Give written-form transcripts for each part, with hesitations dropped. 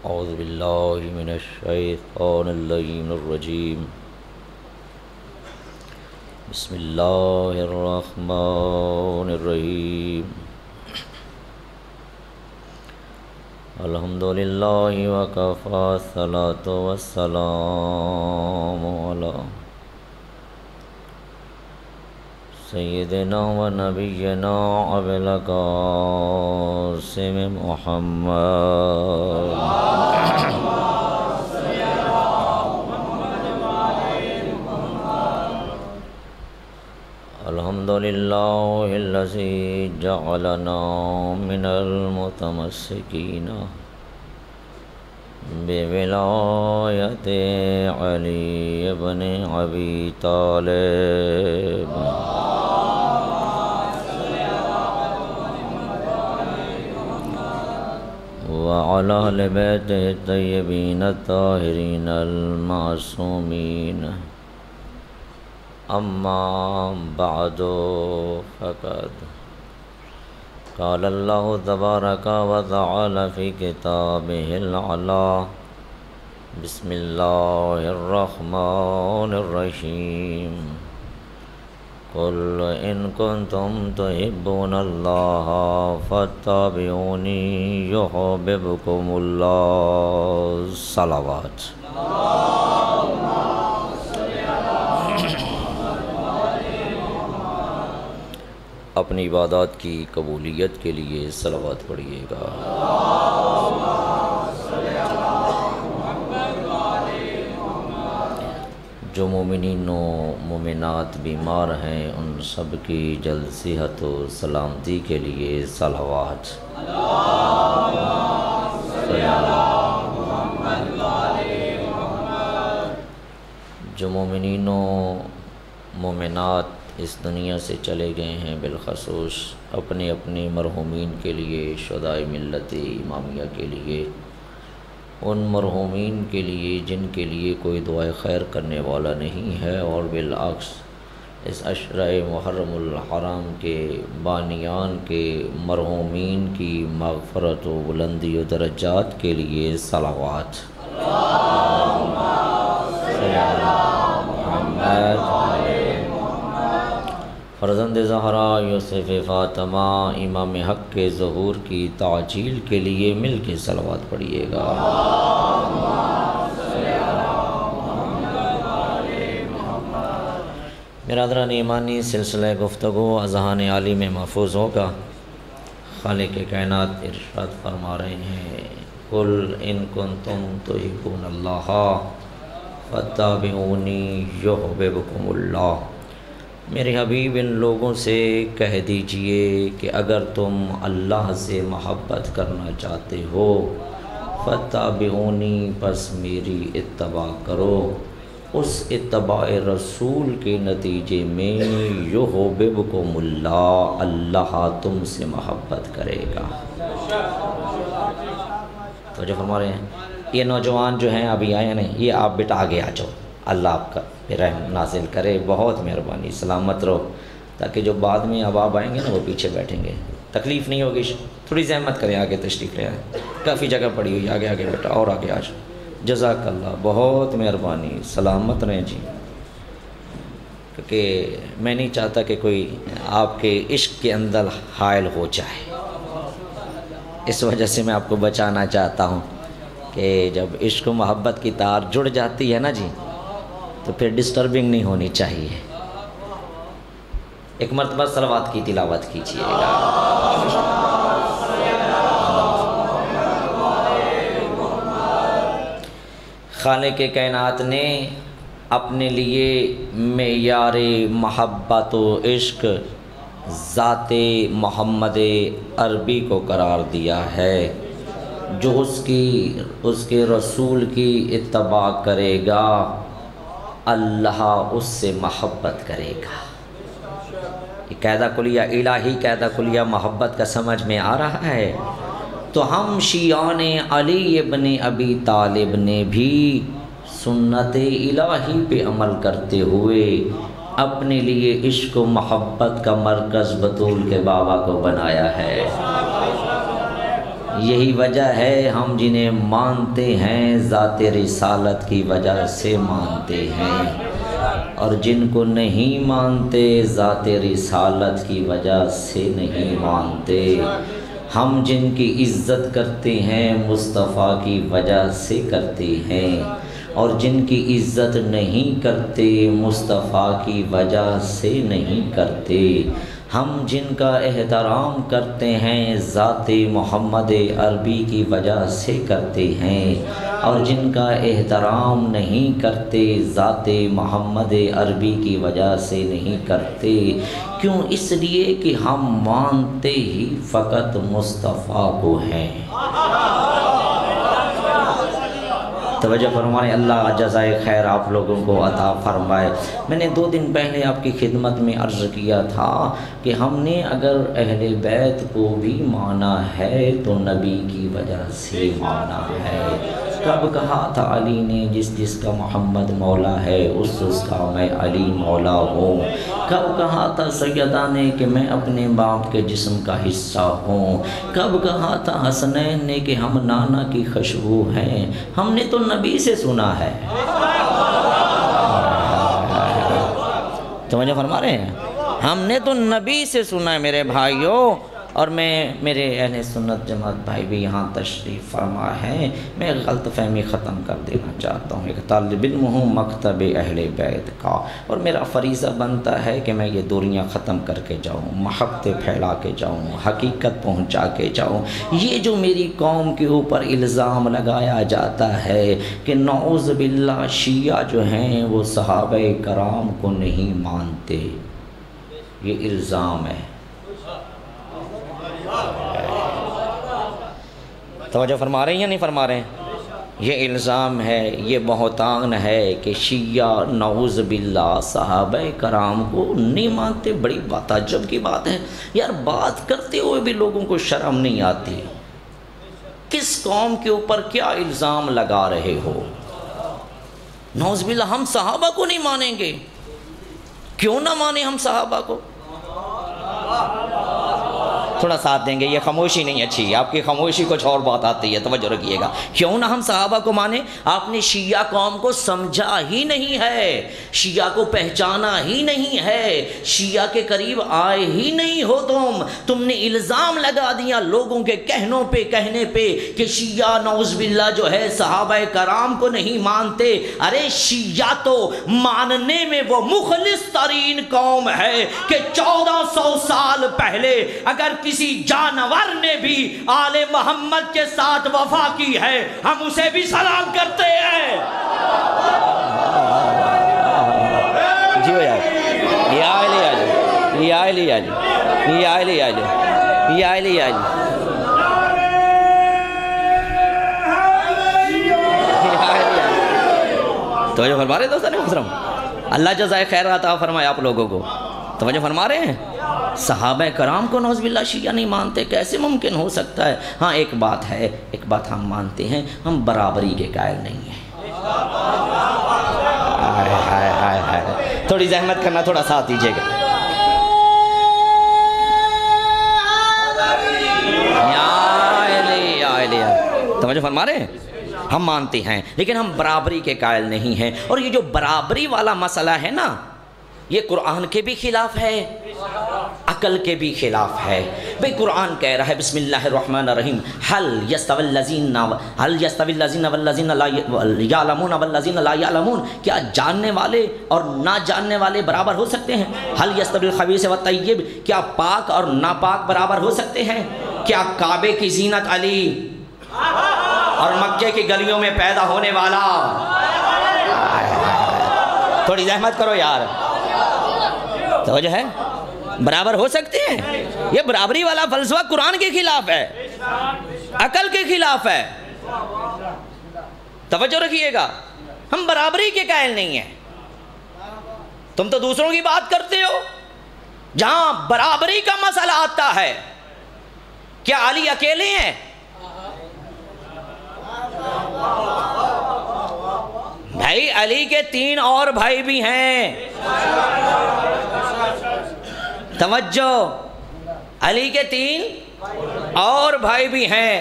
اعوذ باللہ من الشیطان اللعین الرجیم بسم اللہ الرحمن الرحیم الحمدللہ وکفی الصلاۃ والسلام علی سیدنا و نبینا ابی القاسم محمد الحمدللہ الذی جعلنا من المتمسکین بولایت علی بن ابی طالب وعلى أهل بيته الطيبين الطاهرين المعصومين أما بعد فقد قال الله تبارك وتعالى في كتابه العلى بسم الله الرحمن الرحيم قل إن كنتم تحبون الله فاتبعوني يحببكم الله صلوات اپنی عبادات کی قبولیت کے لیے صلوات پڑھیے گا۔ جو مومنین و مومنات بیمار ہیں ان سب کی جلد صحت و سلامتی کے لیے صلوات۔ جو مومنین و مومنات اس دنیا سے چلے گئے ہیں بالخصوص اپنے اپنے مرحومین کے لیے، شہدائے ملت امامیہ کے لیے، ان مرحومین کے لیے جن کے لیے کوئی دعائے خیر کرنے والا نہیں ہے، اور بالعکس اس عشرہ محرم الحرام کے بانیان کے مرحومین کی مغفرت و بلندی و درجات کے لیے صلوات۔ فرزند زہرا یوسف فاطمہ امام حق کے ظہور کی تعجیل کے لیے مل کے صلوات پڑھیے گا۔ برادران ایمانی، سلسلہ گفتگو اذہان عالی میں محفوظ ہوگا۔ خالق کائنات ارشاد فرما رہے ہیں قل ان کنتم تحبون اللہ فاتبعونی یحببکم اللہ۔ میرے حبیب ان لوگوں سے کہہ دیجئے کہ اگر تم اللہ سے محبت کرنا چاہتے ہو فاتبعونی، پس میری اتباع کرو۔ اس اتباع رسول کے نتیجے میں یحببکم اللہ، اللہ تم سے محبت کرے گا۔ تو جو فرما رہے ہیں یہ نوجوان جو ہیں ابھی آئے ہیں یہ آپ بیٹا آگے آ جاؤ، اللہ آپ کا رحم نازل کرے، بہت مہربانی، سلامت رہو، تاکہ جو بعد میں اب آئیں گے نا وہ پیچھے بیٹھیں گے، تکلیف نہیں ہوگی، تھوڑی زحمت کریں، آگے تشریف لے آئیں، کافی جگہ پڑی ہوئی، آگے آگے بیٹا اور آگے آ جاؤ، جزاک اللہ، بہت مہربانی، سلامت رہیں جی، کیونکہ میں نہیں چاہتا کہ کوئی آپ کے عشق کے اندر حائل ہو جائے، اس وجہ سے میں آپ کو بچانا چاہتا ہوں کہ جب عشق و محبت کی تار جڑ جاتی ہے نا جی تو پھر ڈسٹربنگ نہیں ہونی چاہیے۔ ایک مرتبہ صلوات کی تلاوت کیجیے گا۔ خالق کائنات نے اپنے لیے معیار محبت و عشق ذات محمد عربی کو قرار دیا ہے۔ جو اس کے رسول کی اتباع کرے گا اللہ اس سے محبت کرے گا۔ یہ قاعدہ کلیہ الہی، قاعدہ کلیہ محبت کا سمجھ میں آ رہا ہے؟ تو ہم شیعان علی ابن ابی طالب نے بھی سنت الہی پہ عمل کرتے ہوئے اپنے لیے عشق و محبت کا مرکز بطول کے بابا کو بنایا ہے۔ یہی وجہ ہے ہم جنہیں مانتے ہیں ذات رسالت کی وجہ سے مانتے ہیں، اور جن کو نہیں مانتے ذات رسالت کی وجہ سے نہیں مانتے۔ ہم جن کی عزت کرتے ہیں مصطفیٰ کی وجہ سے کرتے ہیں، اور جن کی عزت نہیں کرتے مصطفیٰ کی وجہ سے نہیں کرتے۔ ہم جن کا احترام کرتے ہیں ذات محمد عربی کی وجہ سے کرتے ہیں، اور جن کا احترام نہیں کرتے ذات محمد عربی کی وجہ سے نہیں کرتے۔ کیوں؟ اس لیے کہ ہم مانتے ہی فقط مصطفیٰ کو ہیں۔ توجہ فرمائیں، اللہ جزائے خیر آپ لوگوں کو عطا فرمائے۔ میں نے 2 دن پہلے آپ کی خدمت میں عرض کیا تھا کہ ہم نے اگر اہل بیت کو بھی مانا ہے تو نبی کی وجہ سے مانا ہے۔ کب کہا تھا علی نے جس کا محمد مولا ہے اس کا میں علی مولا ہوں؟ کب کہا تھا سیدہ نے کہ میں اپنے باپ کے جسم کا حصہ ہوں؟ کب کہا تھا حسنین نے کہ ہم نانا کی خوشبو ہیں؟ ہم نے تو نبی سے سنا ہے۔ توجہ فرما رہے ہیں؟ ہم نے تو نبی سے سنا ہے میرے بھائیوں۔ اور میں میرے اہل سنت جماعت بھائی بھی یہاں تشریف فرما ہے، میں غلط فہمی ختم کر دینا چاہتا ہوں۔ ایک طالب علم ہوں مکتب اہل بیت کا، اور میرا فریضہ بنتا ہے کہ میں یہ دوریاں ختم کر کے جاؤں، محبتیں پھیلا کے جاؤں، حقیقت پہنچا کے جاؤں۔ یہ جو میری قوم کے اوپر الزام لگایا جاتا ہے کہ نعوذ باللہ شیعہ جو ہیں وہ صحابہ کرام کو نہیں مانتے، یہ الزام ہے۔ توجہ فرما رہے ہیں یا نہیں فرما رہے ہیں؟ یہ الزام ہے، یہ بہتان ہے کہ شیعہ نعوذ باللہ صحابہ کرام کو نہیں مانتے۔ بڑی بات تعجب کی بات ہے یار، بات کرتے ہوئے بھی لوگوں کو شرم نہیں آتی۔ کس قوم کے اوپر کیا الزام لگا رہے ہو؟ نعوذ باللہ ہم صحابہ کو نہیں مانیں گے؟ کیوں نہ مانیں ہم صحابہ کو؟ تھوڑا ساتھ دیں گے، یہ خاموشی نہیں اچھی ہے، آپ کی خاموشی کچھ اور بات آتی ہے، توجہ رکھیے گا۔ کیوں نہ ہم صحابہ کو مانیں؟ آپ نے شیعہ قوم کو سمجھا ہی نہیں ہے، شیعہ کو پہچانا ہی نہیں ہے، شیعہ کے قریب آئے ہی نہیں ہو تم نے الزام لگا دیا لوگوں کے کہنے پہ کہ شیعہ نعوذ باللہ جو ہے صحابہ کرام کو نہیں مانتے۔ ارے شیعہ تو ماننے میں وہ مخلص ترین قوم ہے کہ 1400 سال پہلے اگر کسی جانور نے بھی آل محمد کے ساتھ وفا کی ہے ہم اسے بھی سلام کرتے ہیں۔ جی یار یا علی علی یا علی علی یا علی علی یا علی علی۔ توجہ فرما رہے دوستان محترم، اللہ جزائے خیر عطا فرمائے آپ لوگوں کو۔ توجہ فرما رہے ہیں؟ صحابہ کرام کو نعوذ باللہ شیعہ نہیں مانتے، کیسے ممکن ہو سکتا ہے؟ ہاں ایک بات ہے، ایک بات ہم مانتے ہیں، ہم برابری کے قائل نہیں ہیں۔ تھوڑی زحمت کرنا، تھوڑا ساتھ دیجیے گا۔ توجہ فرما رہے ہیں؟ ہم مانتے ہیں لیکن ہم برابری کے قائل نہیں ہیں، اور یہ جو برابری والا مسئلہ ہے نا، یہ قرآن کے بھی خلاف ہے، عقل کے بھی خلاف ہے۔ بھئی قرآن کہہ رہا ہے بسم اللہ الرحمن الرحیم هل يستوي الذين والذين لا يعلمون والذين لا يعلمون، کیا جاننے والے اور نہ جاننے والے برابر ہو سکتے ہیں؟ هل يستوي الخبيث والطيب، کیا پاک اور ناپاک برابر ہو سکتے ہیں؟ کیا کعبے کی زینت علی اور مکے کی گلیوں میں پیدا ہونے والا، تھوڑی زحمت کرو یار، توجہ ہے، برابر ہو سکتے ہیں؟ یہ برابری والا فلسفہ قرآن کے خلاف ہے، عقل کے خلاف ہے۔ توجہ رکھیے گا، ہم برابری کے قائل نہیں ہیں۔ تم تو دوسروں کی بات کرتے ہو، جہاں برابری کا مسئلہ آتا ہے کیا علی اکیلے ہیں؟ بھائی علی کے 3 اور بھائی بھی ہیں، توجہ، علی کے 3 اور بھائی بھی ہیں۔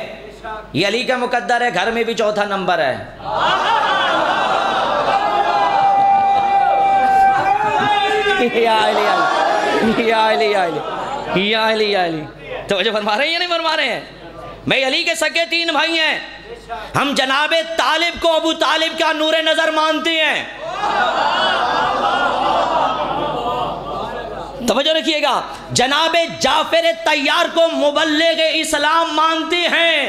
یہ علی کا مقدر ہے، گھر میں بھی چوتھا نمبر ہے۔ یا علی یا علی یا علی یا علی یا علی، توجہ فرما رہے ہیں یا نہیں فرما رہے ہیں؟ میں علی کے سگے 3 بھائی ہیں، ہم جناب طالب کو ابو طالب کا نور نظر مانتے ہیں۔ توجہ رکھیے گا، جناب جعفر طیار کو مبلغ اسلام مانتے ہیں،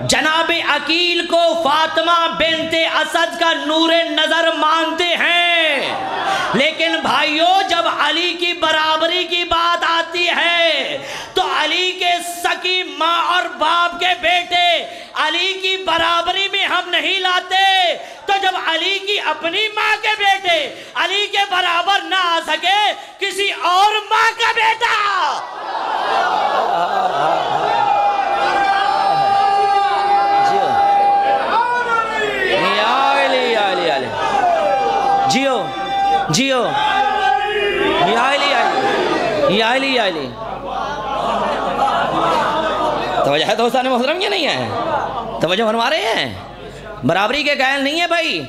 جناب عقیل کو فاطمہ بنت اسد کا نور نظر مانتے ہیں۔ لیکن بھائیوں، جب علی کی برابری کی بات آتی ہے تو علی کے سکی ماں اور باپ کے بیٹے علی کی برابری میں ہم نہیں لاتے، تو جب علی کی اپنی ماں کے بیٹے علی کے برابر نہ آ سکے کسی اور ماں کا بیٹا، جیو جیو یا علی یا علی یا علی، توجہ ہے دوستان محترم یا نہیں ہے؟ توجہ فرما رہے ہیں؟ برابری کے قائل نہیں ہے بھائی،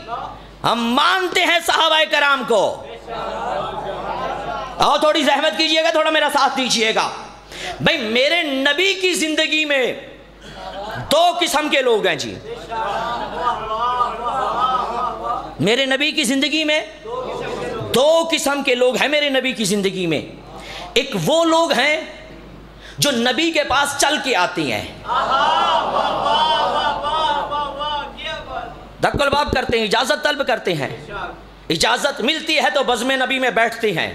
ہم مانتے ہیں صحابہ کرام کو۔ اور تھوڑی زحمت کیجئے گا، تھوڑا میرا ساتھ دیجئے گا بھائی۔ میرے نبی کی زندگی میں 2 قسم کے لوگ ہیں جی، میرے نبی کی زندگی میں 2 قسم کے لوگ ہیں میرے نبی کی زندگی میں۔ ایک وہ لوگ ہیں جو نبی کے پاس چل کے آتی ہیں، دھک الباب کرتے ہیں، اجازت طلب کرتے ہیں، اجازت ملتی ہے تو بزم نبی میں بیٹھتے ہیں۔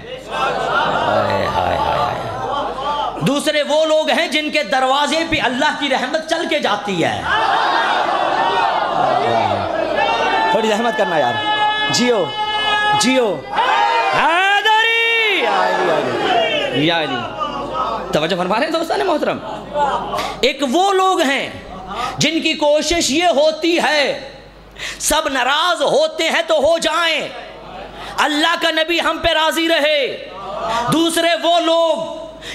دوسرے وہ لوگ ہیں جن کے دروازے پہ اللہ کی رحمت چل کے جاتی ہے۔ تھوڑی رحمت کرنا یار، جیو جیو حیدری یا علی، توجہ فرما رہے ہیں دوستان محترم؟ ایک وہ لوگ ہیں جن کی کوشش یہ ہوتی ہے سب ناراض ہوتے ہیں تو ہو جائیں، اللہ کا نبی ہم پہ راضی رہے۔ دوسرے وہ لوگ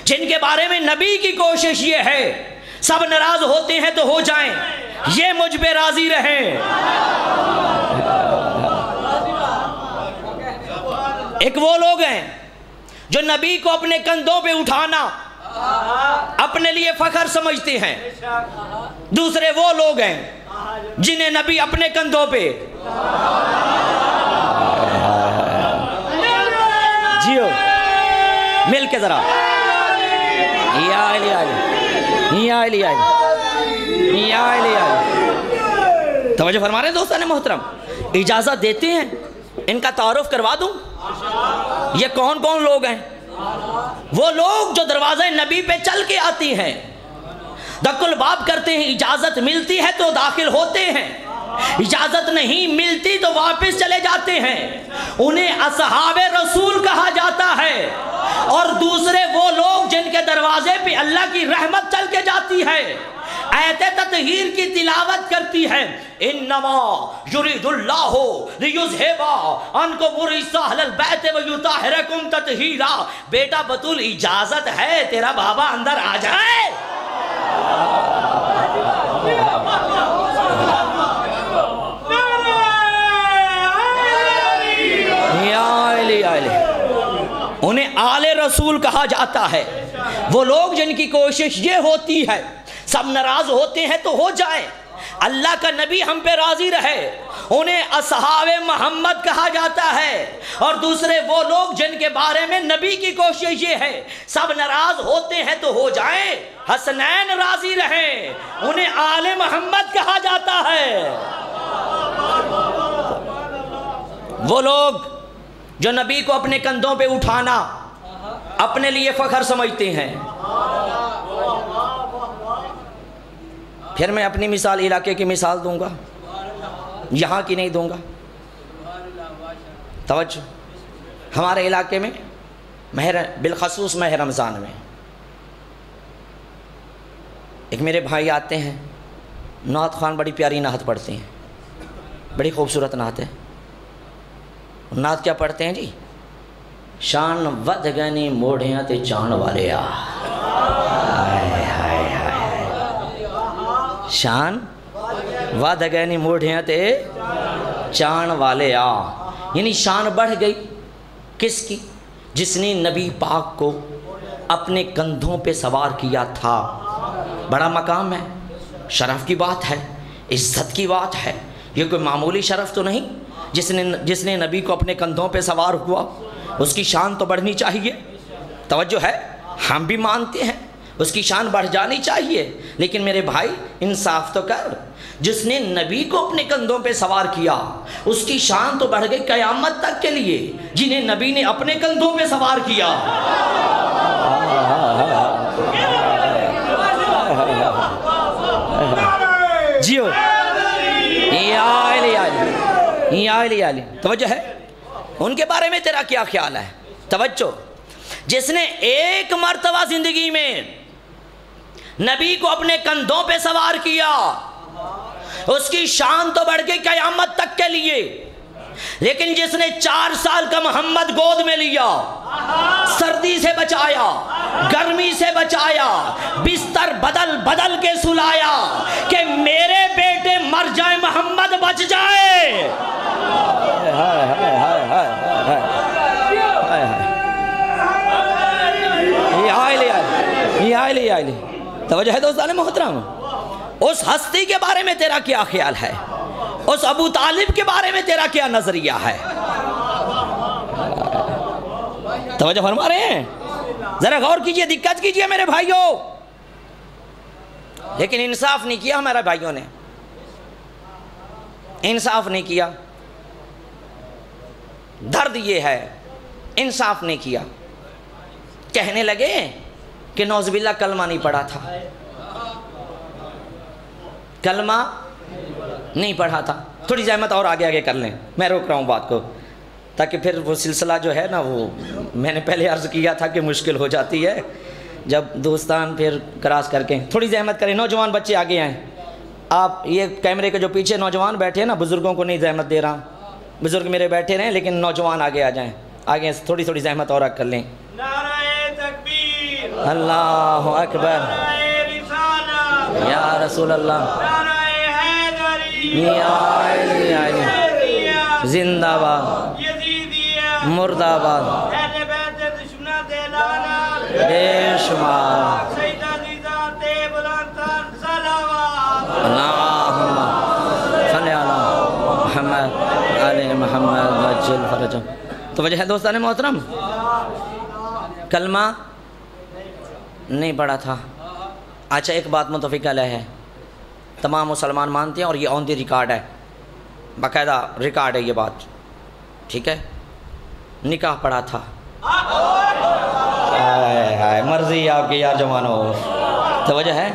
جن کے بارے میں نبی کی کوشش یہ ہے سب ناراض ہوتے ہیں تو ہو جائیں، یہ مجھ پہ راضی رہیں۔ ایک وہ لوگ ہیں جو نبی کو اپنے کندھوں پہ اٹھانا اپنے لیے فخر سمجھتے ہیں، دوسرے وہ لوگ ہیں جنہیں نبی اپنے کندھوں پہ جیو مل کے ذرا یا علی یا علی یا علی۔ توجہ فرما رہے ہیں دوستان محترم؟ اجازت دیتے ہیں ان کا تعارف کروا دوں؟ یہ کون کون لوگ ہیں؟ وہ لوگ جو دروازہ نبی پہ چل کے آتی ہیں، دھک الباب کرتے ہیں، اجازت ملتی ہے تو داخل ہوتے ہیں، اجازت نہیں ملتی تو واپس چلے جاتے ہیں، انہیں اصحاب رسول کہا جاتا ہے۔ اور دوسرے وہ لوگ جن کے دروازے پہ اللہ کی رحمت چل کے جاتی ہے، آیت تطہیر کی تلاوت کرتی ہے، انما یرید اللہ لیذھب عنکم الرجس اہل البیت ویطہرکم تطہیرا۔ بیٹا بطول اجازت ہے، تیرا بابا اندر آ جائے۔ انہیں آل رسول کہا جاتا ہے۔ وہ لوگ جن کی کوشش یہ ہوتی ہے سب ناراض ہوتے ہیں تو ہو جائیں، اللہ کا نبی ہم پہ راضی رہے، انہیں اصحاب محمد کہا جاتا ہے۔ اور دوسرے وہ لوگ جن کے بارے میں نبی کی کوشش یہ ہے سب ناراض ہوتے ہیں تو ہو جائیں، حسنین راضی رہیں، انہیں آل محمد کہا جاتا ہے۔ وہ لوگ جو نبی کو اپنے کندھوں پہ اٹھانا اپنے لیے فخر سمجھتے ہیں۔ پھر میں اپنی مثال علاقے کی مثال دوں گا، یہاں کی نہیں دوں گا۔ توجہ، ہمارے علاقے میں بالخصوص ماہ رمضان میں ایک میرے بھائی آتے ہیں، نعت خوان بڑی پیاری نعت پڑھتے ہیں، بڑی خوبصورت نعت ہے۔ نعت کیا پڑھتے ہیں جی؟ شان ود گنی موڑیاں تے چان والے آ، شان وعدہ گینی موڑھیاں تے چان والے آ، یعنی شان بڑھ گئی کس کی؟ جس نے نبی پاک کو اپنے کندھوں پہ سوار کیا تھا۔ بڑا مقام ہے، شرف کی بات ہے، عزت کی بات ہے، یہ کوئی معمولی شرف تو نہیں۔ جس نے نبی کو اپنے کندھوں پہ سوار ہوا، اس کی شان تو بڑھنی چاہیے۔ توجہ ہے، ہم بھی مانتے ہیں اس کی شان بڑھ جانی چاہیے، لیکن میرے بھائی انصاف تو کر، جس نے نبی کو اپنے کندھوں پہ سوار کیا اس کی شان تو بڑھ گئی قیامت تک کے لیے، جنہیں نبی نے اپنے کندھوں پہ سوار کیا۔ جیو توجہ ہے، ان کے بارے میں تیرا کیا خیال ہے؟ توجہ، جس نے ایک مرتبہ زندگی میں نبی کو اپنے کندھوں پہ سوار کیا اس کی شان تو بڑھ گئی قیامت تک کے لیے، لیکن جس نے 4 سال کا محمد گود میں لیا، سردی سے بچایا، گرمی سے بچایا، بستر بدل بدل کے سلایا کہ میرے بیٹے مر جائیں محمد بچ جائے۔ توجہ ہے دوستان محترم، اس ہستی کے بارے میں تیرا کیا خیال ہے؟ اس ابو طالب کے بارے میں تیرا کیا نظریہ ہے؟ توجہ فرما رہے ہیں؟ ذرا غور کیجئے، دقت کیجئے میرے بھائیوں۔ لیکن انصاف نہیں کیا ہمارے بھائیوں نے، انصاف نہیں کیا۔ درد یہ ہے، انصاف نہیں کیا۔ کہنے لگے کہ نعوذ باللہ کلمہ نہیں پڑھا تھا، کلمہ نہیں پڑھا تھا۔ تھوڑی زحمت اور آگے آگے کر لیں، میں روک رہا ہوں بات کو، تاکہ پھر وہ سلسلہ جو ہے نا، وہ میں نے پہلے عرض کیا تھا کہ مشکل ہو جاتی ہے جب دوستان پھر کراس کر کے۔ تھوڑی زحمت کریں، نوجوان بچے آگے آئیں۔ آپ یہ کیمرے کے جو پیچھے نوجوان بیٹھے ہیں نا، بزرگوں کو نہیں زحمت دے رہا، بزرگ میرے بیٹھے رہیں، لیکن نوجوان آگے آ جائیں، آگے تھوڑی تھوڑی زحمت اور کر لیں۔ اللہ اکبر، یا رسول اللہ، زندہ باد، مردہ باد، بے شمار، اللہم صلی علی محمد علی محمد وجل فرجہ۔ تو وجہ ہے دوستان محترم، کلمہ نہیں پڑھا تھا۔ اچھا ایک بات متفق علیہ ہے، تمام مسلمان مانتے ہیں اور یہ آن دی ریکارڈ ہے، باقاعدہ ریکارڈ ہے یہ بات، ٹھیک ہے؟ نکاح پڑھا تھا۔ مرضی آپ کی یار جوانو، توجہ ہے؟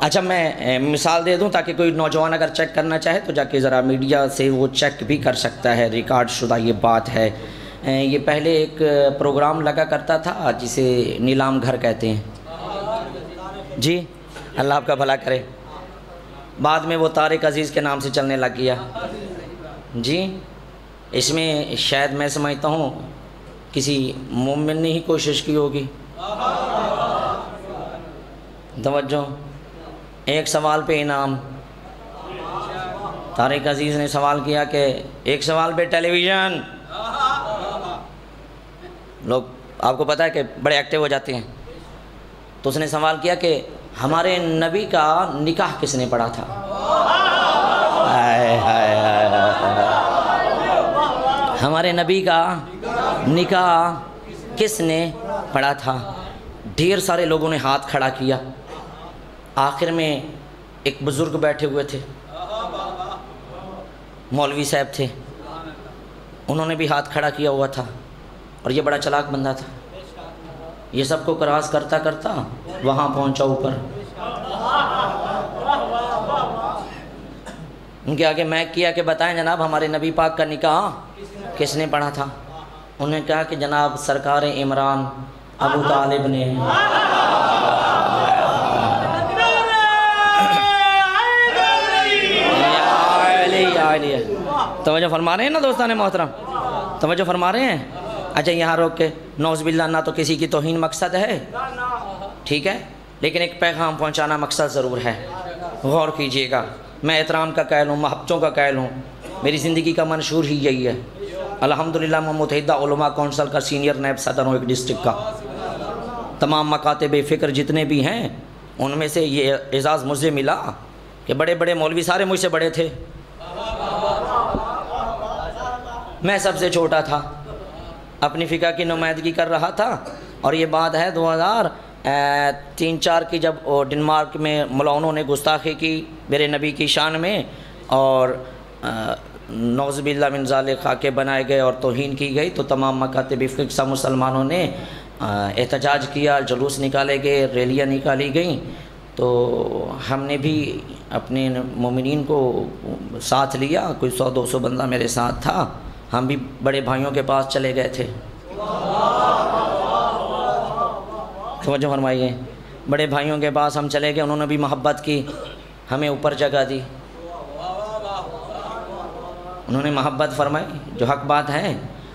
اچھا میں مثال دے دوں تاکہ کوئی نوجوان اگر چیک کرنا چاہے تو جا کے ذرا میڈیا سے وہ چیک بھی کر سکتا ہے، ریکارڈ شدہ یہ بات ہے۔ یہ پہلے ایک پروگرام لگا کرتا تھا جسے نیلام گھر کہتے ہیں، جی اللہ آپ کا بھلا کرے، بعد میں وہ طارق عزیز کے نام سے چلنے لگ گیا۔ جی اس میں شاید میں سمجھتا ہوں کسی مومن نے ہی کوشش کی ہوگی۔ توجہ، ایک سوال پہ انعام۔ طارق عزیز نے سوال کیا کہ ایک سوال پہ ٹیلی ویژن، لوگ آپ کو پتہ ہے کہ بڑے ایکٹیو ہو جاتے ہیں، تو اس نے سوال کیا کہ ہمارے نبی کا نکاح کس نے پڑھا تھا؟ ہمارے نبی کا نکاح کس نے پڑھا تھا؟ ڈھیر سارے لوگوں نے ہاتھ کھڑا کیا۔ آخر میں ایک بزرگ بیٹھے ہوئے تھے، مولوی صاحب تھے، انہوں نے بھی ہاتھ کھڑا کیا ہوا تھا، اور یہ بڑا چلاک بندہ تھا، یہ سب کو کراس کرتا کرتا وہاں پہنچا اوپر۔ ان کے آگے میک کیا کہ بتائیں جناب ہمارے نبی پاک کا نکاح کس نے پڑھا تھا؟ انہوں نے کہا کہ جناب سرکار عمران ابو طالب نے۔ توجہ فرما رہے ہیں نا دوستان محترم، توجہ فرما رہے ہیں؟ اچھا یہاں روک کے، نعوذ باللہ نہ تو کسی کی توہین مقصد ہے، ٹھیک ہے، لیکن ایک پیغام پہنچانا مقصد ضرور ہے۔ غور کیجئے گا، میں احترام کا قائل ہوں، محبتوں کا قائل ہوں، میری زندگی کا منشور ہی یہی ہے۔ الحمدللہ میں متحدہ علماء کونسل کا سینئر نیب صدر ہوں ایک ڈسٹرکٹ کا۔ تمام مکاتب فکر جتنے بھی ہیں ان میں سے یہ اعزاز مجھے ملا کہ بڑے بڑے مولوی سارے مجھ سے بڑے تھے، میں سب سے چھوٹا تھا، اپنی فقہ کی نمائندگی کر رہا تھا۔ اور یہ بات ہے 2003-4 کی، جب ڈنمارک میں ملاؤنوں نے گستاخی کی میرے نبی کی شان میں اور نعوذ باللہ من ذالک خاکے بنائے گئے اور توہین کی گئی، تو تمام مکاتب فقہ سب مسلمانوں نے احتجاج کیا، جلوس نکالے گئے، ریلیاں نکالی گئیں۔ تو ہم نے بھی اپنے مومنین کو ساتھ لیا، کوئی 100-200 بندہ میرے ساتھ تھا، ہم بھی بڑے بھائیوں کے پاس چلے گئے تھے۔ توجہ فرمائیے، بڑے بھائیوں کے پاس ہم چلے گئے، انہوں نے بھی محبت کی، ہمیں اوپر جگہ دی، انہوں نے محبت فرمائی، جو حق بات ہے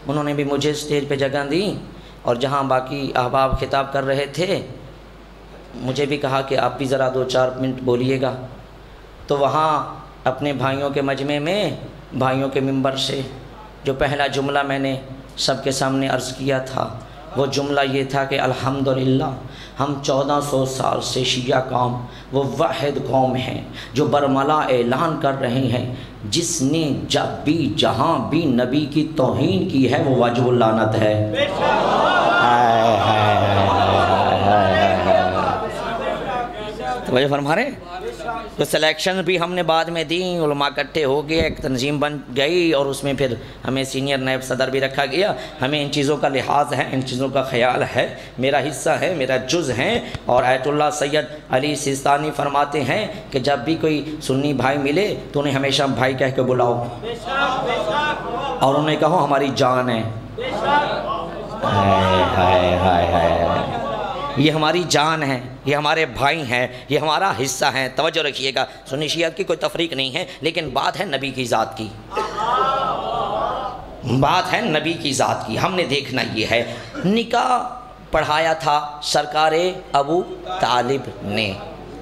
انہوں نے بھی مجھے اسٹیج پہ جگہ دی۔ اور جہاں باقی احباب خطاب کر رہے تھے مجھے بھی کہا کہ آپ بھی ذرا 2-4 منٹ بولیے گا۔ تو وہاں اپنے بھائیوں کے مجمع میں بھائیوں کے منبر سے جو پہلا جملہ میں نے سب کے سامنے عرض کیا تھا وہ جملہ یہ تھا کہ الحمدللہ ہم 1400 سال سے شیعہ قوم وہ واحد قوم ہیں جو برملا اعلان کر رہے ہیں جس نے جب بھی جہاں بھی نبی کی توہین کی ہے وہ واجب اللعنت ہے۔ توجہ فرما رہے ہیں؟ تو سلیکشن بھی ہم نے بعد میں دیں، علماء اکٹھے ہو گئے، ایک تنظیم بن گئی اور اس میں پھر ہمیں سینئر نائب صدر بھی رکھا گیا۔ ہمیں ان چیزوں کا لحاظ ہے، ان چیزوں کا خیال ہے، میرا حصہ ہے، میرا جز ہے۔ اور آیت اللہ سید علی سیستانی فرماتے ہیں کہ جب بھی کوئی سنی بھائی ملے تو انہیں ہمیشہ بھائی کہہ کے بلاؤ اور انہیں کہو ہماری جان ہے۔ یہ ہماری جان ہے، یہ ہمارے بھائی ہیں، یہ ہمارا حصہ ہیں۔ توجہ رکھیے گا، سنی شیعہ کی کوئی تفریق نہیں ہے، لیکن بات ہے نبی کی ذات کی، بات ہے نبی کی ذات کی۔ ہم نے دیکھنا یہ ہے، نکاح پڑھایا تھا سرکار ابو طالب نے۔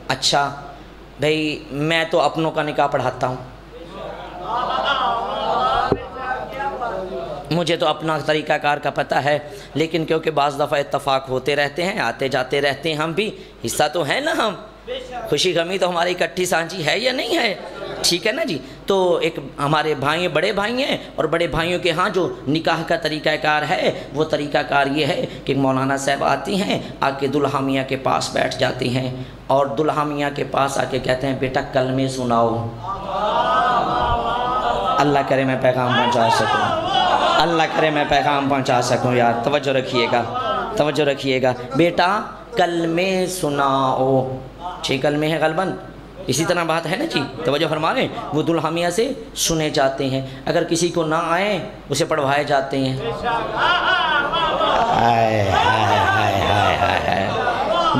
اچھا بھئی میں تو اپنوں کا نکاح پڑھاتا ہوں، مجھے تو اپنا طریقہ کار کا پتہ ہے، لیکن کیونکہ بعض دفعہ اتفاق ہوتے رہتے ہیں، آتے جاتے رہتے ہیں، ہم بھی حصہ تو ہے نا، ہم خوشی غمی تو ہماری اکٹھی سانجھی ہے یا نہیں ہے؟ ٹھیک ہے نا جی۔ تو ایک ہمارے بھائی بڑے بھائی ہیں اور بڑے بھائیوں کے ہاں جو نکاح کا طریقہ کار ہے وہ طریقہ کار یہ ہے کہ مولانا صاحب آتی ہیں، آ کے دلہا میاں کے پاس بیٹھ جاتی ہیں اور دلہا میاں کے پاس آ کے کہتے ہیں بیٹا کلمے سناؤ۔ اللہ کرے میں پیغام پہنچا سکوں، اللہ کرے میں پیغام پہنچا سکوں یار۔ توجہ رکھیے گا، توجہ رکھیے گا، بیٹا کلمے سناؤ۔ 6 کلمے ہیں غالباً، اسی طرح بات ہے نا جی۔ توجہ فرما رہے ہیں، وہ دلہا میاں سے سنے جاتے ہیں، اگر کسی کو نہ آئے اسے پڑھوائے جاتے ہیں۔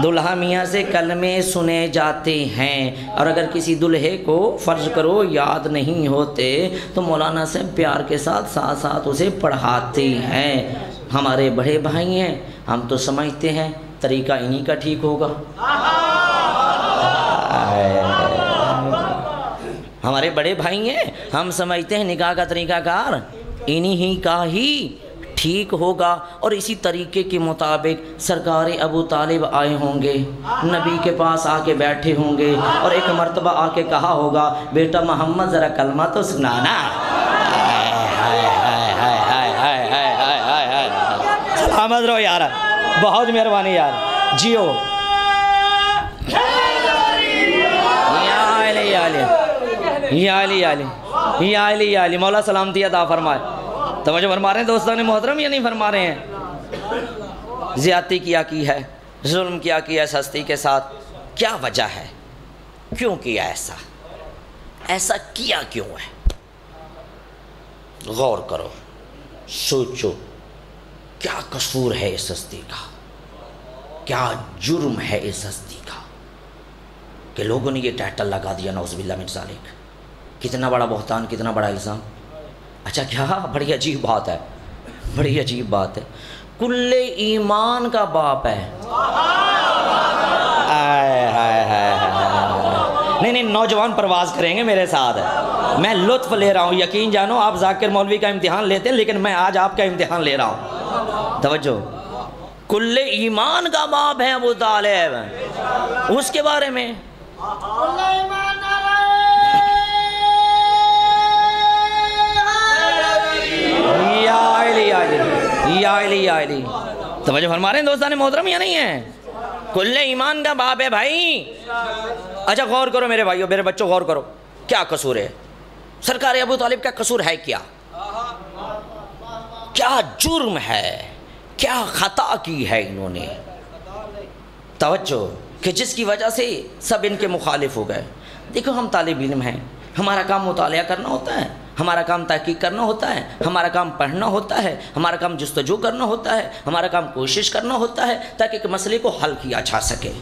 دلہا میاں سے کلمے سنے جاتے ہیں، اور اگر کسی دلہے کو فرض کرو یاد نہیں ہوتے تو مولانا سے پیار کے ساتھ ساتھ ساتھ اسے پڑھاتے ہیں۔ ہمارے بڑے بھائی ہیں، ہم تو سمجھتے ہیں طریقہ انہی کا ٹھیک ہوگا، ہمارے بڑے بھائی ہیں، ہم سمجھتے ہیں نکاح کا طریقہ کار انہی کا ہی ٹھیک ہوگا، اور اسی طریقے کے مطابق سرکار ابو طالب آئے ہوں گے، نبی کے پاس آ کے بیٹھے ہوں گے اور ایک مرتبہ آ کے کہا ہوگا بیٹا محمد ذرا کلمہ تو سنانا۔ سلامت رہو یار، بہت مہربانی یار، جیو۔ یا علی مولا سلامتی عطا فرمائے۔ توجہ فرما رہے ہیں دوستان محترم یا نہیں فرما رہے ہیں؟ زیادتی کیا کی ہے، ظلم کیا ہے اس ہستی کے ساتھ، کیا وجہ ہے؟ کیوں کیا ایسا؟ ایسا کیا کیوں ہے؟ غور کرو، سوچو، کیا قصور ہے اس ہستی کا، کیا جرم ہے اس ہستی کا کہ لوگوں نے یہ ٹائٹل لگا دیا نعوذ باللہ من ذالک۔ کتنا بڑا بہتان، کتنا بڑا الزام۔ اچھا کیا بڑی عجیب بات ہے، بڑی عجیب بات ہے، کل ایمان کا باپ ہے، نہیں نوجوان پرواز کریں گے میرے ساتھ. میں لطف لے رہا ہوں, یقین جانو آپ ذاکر مولوی کا امتحان لیتے ہیں, لیکن میں آج آپ کا امتحان لے رہا ہوں. توجہ, کل ایمان کا باپ ہے ابو طالب, اس کے بارے میں یا علی توجہ فرما رہے ہیں دوستان محترم یا نہیں ہے؟ کل ایمان کا باپ ہے بھائی. اچھا غور کرو میرے بھائیو, میرے بچوں غور کرو, کیا قصور ہے سرکار ابو طالب کا؟ قصور ہے کیا جرم ہے, کیا خطا کی ہے انہوں نے؟ توجہ, کہ جس کی وجہ سے سب ان کے مخالف ہو گئے. دیکھو ہم طالب علم ہیں, ہمارا کام مطالعہ کرنا ہوتا ہے, ہمارا کام تحقیق کرنا ہوتا ہے, ہمارا کام پڑھنا ہوتا ہے, ہمارا کام جستجو کرنا ہوتا ہے, ہمارا کام کوشش کرنا ہوتا ہے تاکہ ایک مسئلے کو حل کیا جا سکے.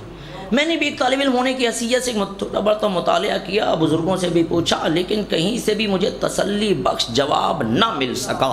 میں نے بھی ایک طالب علم ہونے کی حیثیت سے تھوڑا بڑا مطالعہ کیا, بزرگوں سے بھی پوچھا, لیکن کہیں سے بھی مجھے تسلی بخش جواب نہ مل سکا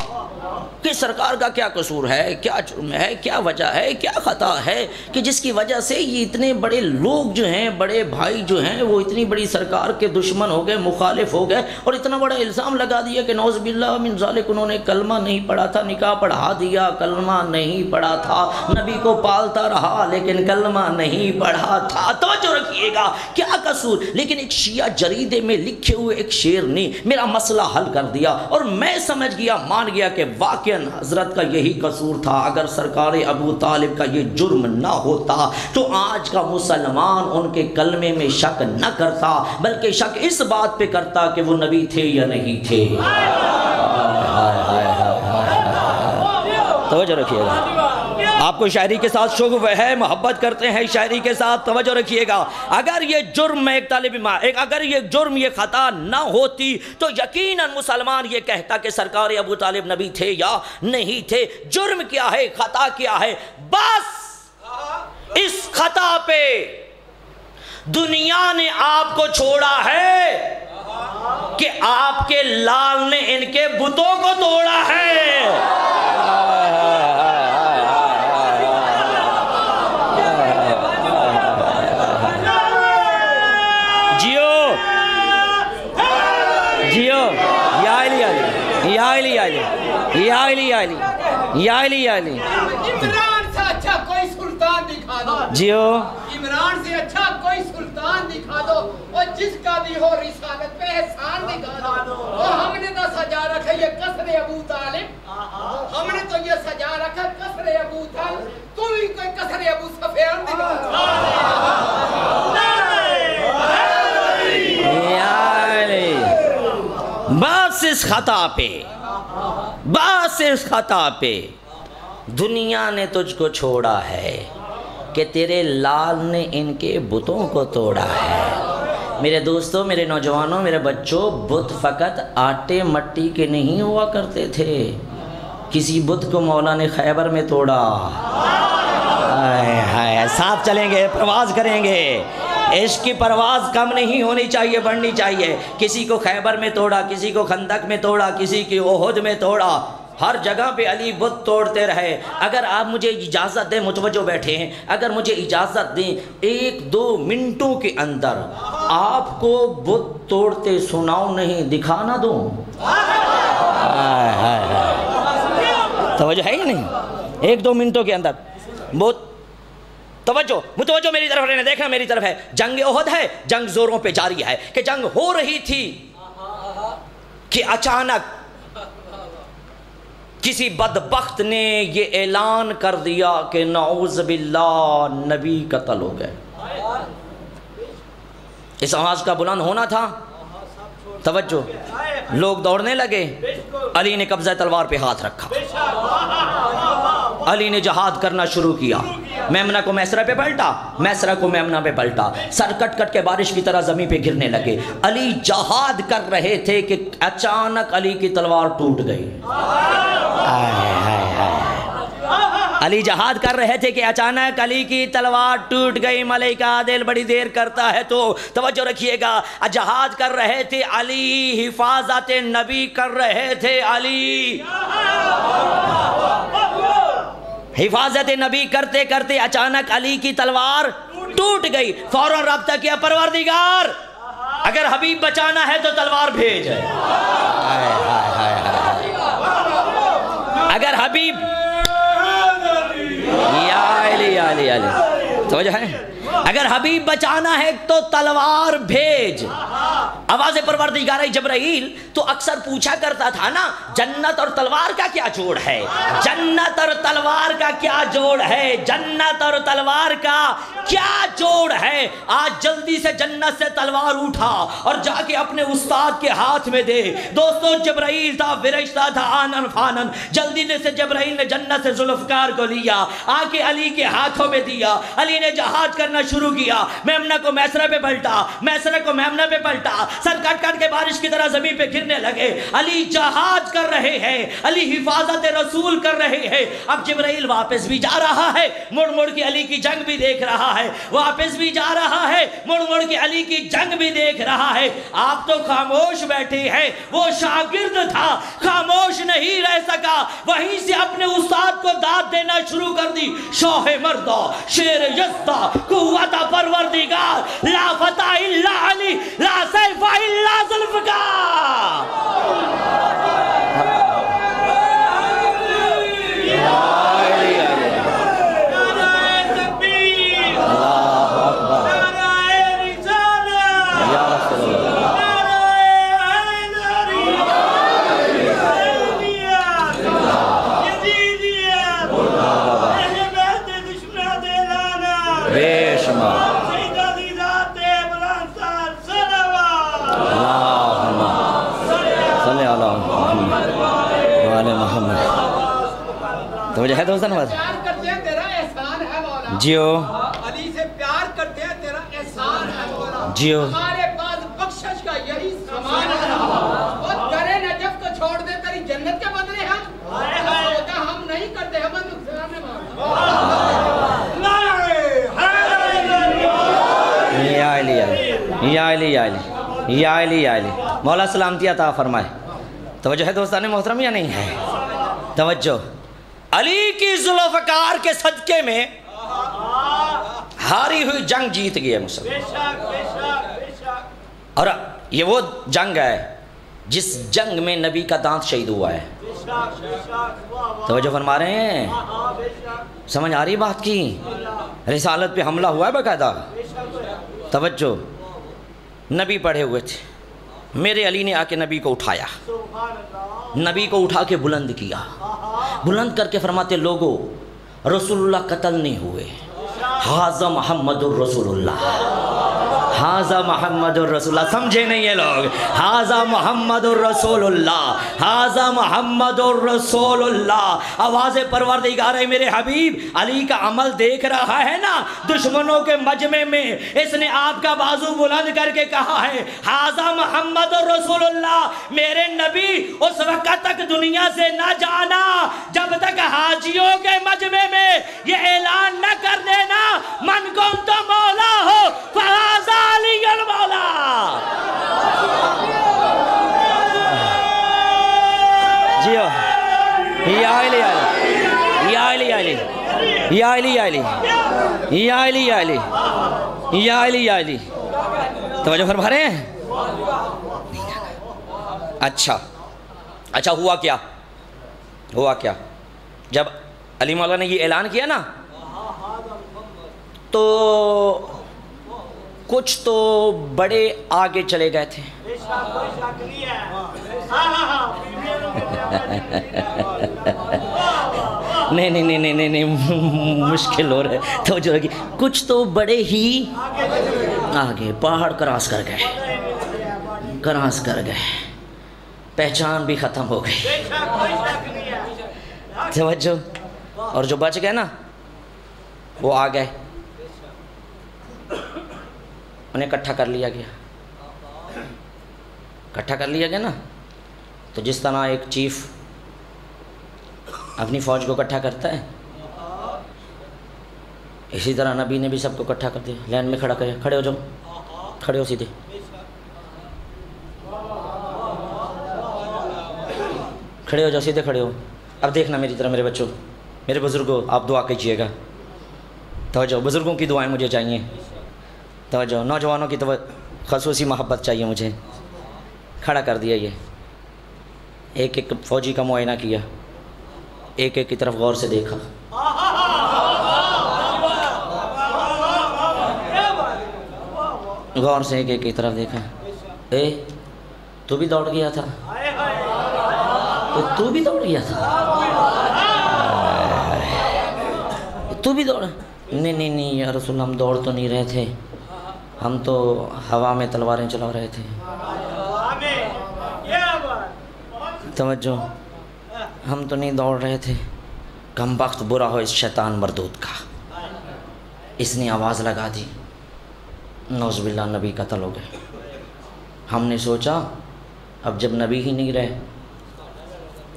کہ سرکار کا کیا قصور ہے, کیا جرم ہے, کیا وجہ ہے, کیا خطا ہے کہ جس کی وجہ سے یہ اتنے بڑے لوگ جو ہیں, بڑے بھائی جو ہیں, وہ اتنی بڑی سرکار کے دشمن ہو گئے, مخالف ہو گئے, اور اتنا بڑا الزام لگا دیا کہ نعوذ باللہ من ذالک انہوں نے کلمہ نہیں پڑھا تھا, نکاح پڑھا دیا, کلمہ نہیں پڑھا تھا, نبی کو پالتا رہا لیکن کلمہ نہیں پڑھا تھا. توجہ رکھیے گا کیا قصور. لیکن ایک شیعہ جریدے میں لکھے ہوئے ایک شعر نے میرا مسئلہ حل کر دیا, اور میں سمجھ گیا, مان گیا کہ واقعاً حضرت کا یہی قصور تھا. اگر سرکار ابو طالب کا یہ جرم نہ ہوتا تو آج کا مسلمان ان کے کلمے میں شک نہ کرتا, بلکہ شک اس بات پہ کرتا کہ وہ نبی تھے یا نہیں تھے. توجہ رکھیے گا, آپ کو شاعری کے ساتھ شغف ہے, محبت کرتے ہیں شاعری کے ساتھ, توجہ رکھیے گا. اگر یہ جرم میں ایک طالب علم, اگر یہ جرم, یہ خطا نہ ہوتی تو یقیناً مسلمان یہ کہتا کہ سرکار ابو طالب نبی تھے یا نہیں تھے. جرم کیا ہے, خطا کیا ہے, بس اس خطا پہ دنیا نے آپ کو چھوڑا ہے کہ آپ کے لال نے ان کے بتوں کو توڑا ہے. یا علی عمران سے اچھا کوئی سلطان دکھا دو, جیو عمران سے اچھا کوئی سلطان دکھا دو, اور جس کا بھی ہو رسالت پہ احسان دکھا دو. اور ہم نے تو سجا رکھا یہ قصر ابو طالب, ہم نے تو یہ سجا رکھا قصر ابو طالب, تو بھی کوئی قصر ابو سفیان دکھا دو. بس اس خطا پہ, بس اس خطا پہ دنیا نے تجھ کو چھوڑا ہے کہ تیرے لال نے ان کے بتوں کو توڑا ہے. میرے دوستوں, میرے نوجوانوں, میرے بچوں, بت فقط آٹے مٹی کے نہیں ہوا کرتے تھے. کسی بت کو مولا نے خیبر میں توڑا. ساتھ چلیں گے, پرواز کریں گے. عشق کی پرواز کم نہیں ہونی چاہیے, بڑھنی چاہیے. کسی کو خیبر میں توڑا, کسی کو خندق میں توڑا, کسی کی احد میں توڑا. ہر جگہ پہ علی بت توڑتے رہے. اگر آپ مجھے اجازت دیں, متوجہ بیٹھے ہیں, اگر مجھے اجازت دیں 1-2 منٹوں کے اندر آپ کو بت توڑتے سناؤں, نہیں دکھانا دوں. توجہ ہے یا نہیں؟ 1-2 منٹوں کے اندر بت. توجہ, متوجہ میری طرف رہنے, دیکھنا میری طرف ہے. جنگ احد ہے, جنگ زوروں پہ جاری ہے, کہ جنگ ہو رہی تھی کہ اچانک کسی بدبخت نے یہ اعلان کر دیا کہ نعوذ باللہ نبی قتل ہو گئے. اس آواز کا بلند ہونا تھا. توجہ, لوگ دوڑنے لگے. علی نے قبضہ تلوار پہ ہاتھ رکھا, علی نے جہاد کرنا شروع کیا. میمنہ کو میسرہ پہ پلٹا, میسرہ کو میمنہ پہ پلٹا. سر کٹ کٹ کے بارش کی طرح زمین پہ گرنے لگے. علی جہاد کر رہے تھے کہ اچانک علی کی تلوار ٹوٹ گئی. علی جہاد کر رہے تھے کہ اچانک علی کی تلوار ٹوٹ گئی. ملک عادل بڑی دیر کرتا ہے تو توجہ رکھیے گا. جہاد کر رہے تھے علی, حفاظت نبی کر رہے تھے علی, حفاظت نبی کرتے کرتے اچانک علی کی تلوار ٹوٹ گئی. فوراً رابطہ کیا, پروردگار اگر حبیب بچانا ہے تو تلوار بھیج ہے. اگر حبیب یا علی یا علی یا علی توجہ ہے، اگر حبیب بچانا ہے تو تلوار بھیج. آواز پروردگار جبرائیل تو اکثر پوچھا کرتا تھا نا، جنت اور تلوار کا کیا جوڑ ہے؟ جنت اور تلوار کا کیا جوڑ ہے؟ جنت اور تلوار کا کیا جوڑ ہے؟ آج جلدی سے جنت سے تلوار اٹھا اور جا کے اپنے استاد کے ہاتھ میں دے. دوستو جبرائیل تھا، فرشتہ تھا آنن فانن. جلدی سے جبرائیل نے جنت سے ذوالفقار کو لیا، آ کے علی کے ہاتھوں میں دیا. علی نے جہاد کرنا شروع کیا، میمنہ کو میسرہ پہ پلٹا، میسرہ کو میمنہ پہ پلٹا، سر کٹ کٹ کے بارش کی طرح زمین پہ گرنے لگے. علی جہاد کر رہے ہیں، علی حفاظت رسول کر رہے ہیں. اب جبرائیل واپس بھی جا رہا ہے، مڑ مڑ کے علی کی جنگ بھی دیکھ رہا ہے، واپس بھی جا رہا ہے، مڑ مڑ کے علی کی جنگ بھی دیکھ رہا ہے. آپ تو خاموش بیٹھے ہیں، وہ شاگرد تھا، خاموش نہیں رہ سکا، وہیں سے اپنے استاد کو داد دینا شروع کر دی. شاہ مردہ، شیر یزدہ، قوت پروردگار، لا فتح الا علی، لا سیف الا ذوالفقار. تو مجھے ہے دوستان بات پیار کرتے ہیں تیرا احسان ہے مولا. جیو علی سے پیار کرتے ہیں تیرا احسان ہے مولا. جیو ہمارے پاس بخشش کا یہی سامان ہے. وہ درے نجف کو چھوڑ دے تیری جنت کے بدلے ہم سودا ہم نہیں کرتے، ہم نقصان میں یا علی یا علی یا علی یا علی یا علی. مولا سلامتی عطا فرمائے. توجہ ہے دوستان محترم یا نہیں ہے؟ توجہ. علی کی ذوالفقار کے صدقے میں ہاری ہوئی جنگ جیت گئی ہے مسلمان. اور یہ وہ جنگ ہے جس جنگ میں نبی کا دانت شہید ہوا ہے. توجہ فرما رہے ہیں؟ سمجھ آ رہی بات کی؟ رسالت پہ حملہ ہوا ہے باقاعدہ. توجہ. نبی پڑھے ہوئے تھے، میرے علی نے آ کے نبی کو اٹھایا، نبی کو اٹھا کے بلند کیا، بلند کر کے فرماتے لوگو رسول اللہ قتل نہیں ہوئے، حاذا محمد الرسول اللہ، حاذا محمد الرسول اللہ. سمجھے نہیں یہ لوگ؟ حاذا محمد الرسول اللہ، حاذا محمد الرسول اللہ. آواز پروردگار ہے میرے حبیب علی کا عمل دیکھ رہا ہے نا. دشمنوں کے مجمع میں اس نے آپ کا بازو بلند کر کے کہا ہے حاذا محمد الرسول اللہ. میرے نبی اس وقت تک دنیا سے نہ جانا جب تک حاجیوں کے مجمع میں یہ اعلان نہ کر دینا من کنت مولا ہو فہذا علی المولا. جیو یا علی یا علی یا علی یا علی یا علی یا علی یا علی یا علی یا علی. توجہ فرما رہے ہیں؟ اچھا اچھا. ہوا کیا؟ ہوا کیا؟ جب علی مولا نے یہ اعلان کیا نا تو کچھ تو بڑے آگے چلے گئے تھے. نہیں نہیں نہیں نہیں نہیں مشکل ہو رہا ہے. توجہ رکھیے. کچھ تو بڑے ہی آگے پہاڑ کراس کر گئے، کراس کر گئے، پہچان بھی ختم ہو گئی. توجہ. اور جو بچ گئے نا وہ آ گئے، انہیں اکٹھا کر لیا گیا. اکٹھا کر لیا گیا نا تو جس طرح ایک چیف اپنی فوج کو اکٹھا کرتا ہے اسی طرح نبی نے بھی سب کو اکٹھا کر دیا. لائن میں کھڑا کرے، کھڑے ہو جاؤ، کھڑے ہو سیدھے، کھڑے ہو جاؤ، سیدھے کھڑے ہو. اب دیکھنا میری طرح میرے بچوں، میرے بزرگوں، آپ دعا کیجیے گا. توجہ. بزرگوں کی دعائیں مجھے چاہیے. توجہ. نوجوانوں کی خصوصی محبت چاہیے مجھے. کھڑا کر دیا. یہ ایک ایک فوجی کا معائنہ کیا, ایک ایک کی طرف غور سے دیکھا. غور سے ایک ایک کی طرف دیکھا. اے تو بھی دوڑ گیا تھا؟ تو بھی دوڑ گیا تھا؟ تو بھی دوڑا؟ نہیں یا رسول اللہ, ہم دوڑ تو نہیں رہے تھے, ہم تو ہوا میں تلواریں چلا رہے تھے. توجہ, ہم تو نہیں دوڑ رہے تھے. کم بخت برا ہو اس شیطان مردود کا, اس نے آواز لگا دی. نعوذ باللہ, نبی قتل ہو گئے. ہم نے سوچا اب جب نبی ہی نہیں رہے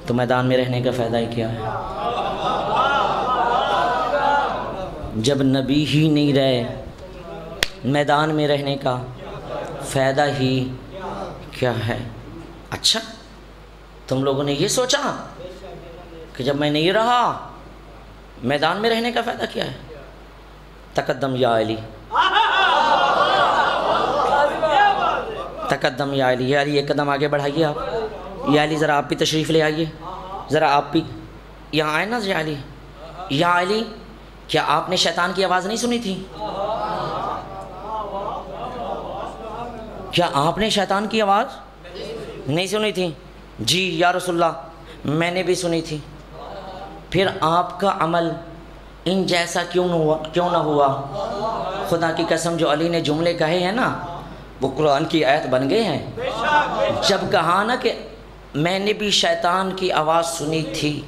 تو میدان میں رہنے کا فائدہ ہی کیا ہے. جب نبی ہی نہیں رہے میدان میں رہنے کا فائدہ ہی کیا ہے. اچھا, تم لوگوں نے یہ سوچا کہ جب میں نہیں رہا میدان میں رہنے کا فائدہ کیا ہے. تقدم یا علی, تقدم یا علی. یا علی ایک قدم آگے بڑھائیے آپ. یا علی ذرا آپ بھی تشریف لے آئیے, ذرا آپ بھی یہاں آئے نا. یا علی, یا علی, کیا آپ نے شیطان کی آواز نہیں سنی تھی؟ کیا آپ نے شیطان کی آواز نہیں سنی تھی؟ جی یا رسول اللہ, میں نے بھی سنی تھی. پھر آپ کا عمل ان جیسا کیوں نہ ہوا؟ خدا کی قسم, جو علی نے جملے کہے ہیں نا وہ قرآن کی آیت بن گئے ہیں. جب کہا نا کہ میں نے بھی شیطان کی آواز سنی تھی,